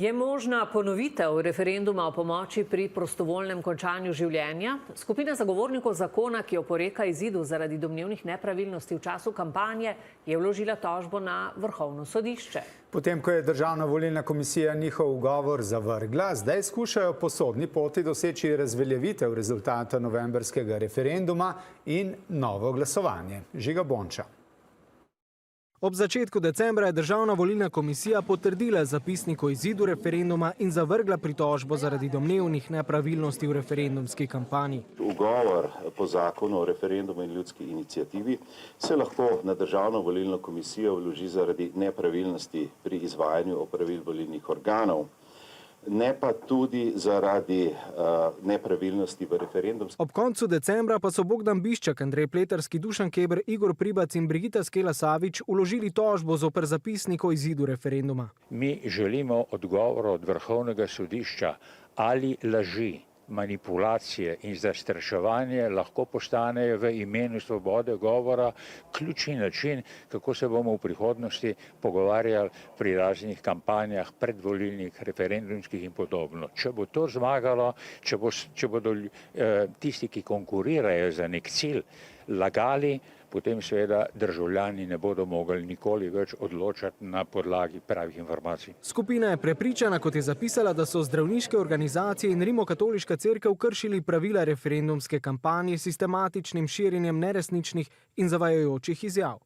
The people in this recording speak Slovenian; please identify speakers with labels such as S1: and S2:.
S1: Je možna ponovitev referenduma o pomoči pri prostovoljnem končanju življenja? Skupina zagovornikov zakona, ki oporeka izidu zaradi domnevnih nepravilnosti v času kampanje, je vložila tožbo na Vrhovno sodišče.
S2: Potem, ko je Državna volilna komisija njihov ugovor zavrgla, zdaj skušajo po sodni poti doseči razveljavitev rezultata novembrskega referenduma in novo glasovanje. Žiga Bonča.
S3: Ob začetku decembra je Državna volilna komisija potrdila zapisnik o izidu referenduma in zavrgla pritožbo zaradi domnevnih nepravilnosti v referendumski kampanji.
S4: Ugovor po zakonu o referendumu in ljudski iniciativi se lahko na Državno volilno komisijo vloži zaradi nepravilnosti pri izvajanju opravil volilnih organov, ne pa tudi zaradi nepravilnosti v referendumskem.
S3: Ob koncu decembra pa so Bogdan Biščak, Andrej Pleterski, Dušan Keber, Igor Pribac in Brigita Skela Savič vložili tožbo zoper zapisnik o izidu referenduma.
S5: Mi želimo odgovor od Vrhovnega sodišča, ali laži, manipulacije in zastraševanje lahko postanejo v imenu svobode govora ključni način, kako se bomo v prihodnosti pogovarjali pri raznih kampanjah, predvolilnih, referendumskih in podobno. Če bo to zmagalo, če bodo tisti, ki konkurirajo za nek cilj, lagali, potem seveda državljani ne bodo mogli nikoli več odločati na podlagi pravih informacij.
S3: Skupina je prepričana, kot je zapisala, da so zdravniške organizacije in Rimokatoliška cerkev kršili pravila referendumske kampanje s sistematičnim širjenjem neresničnih in zavajajočih izjav.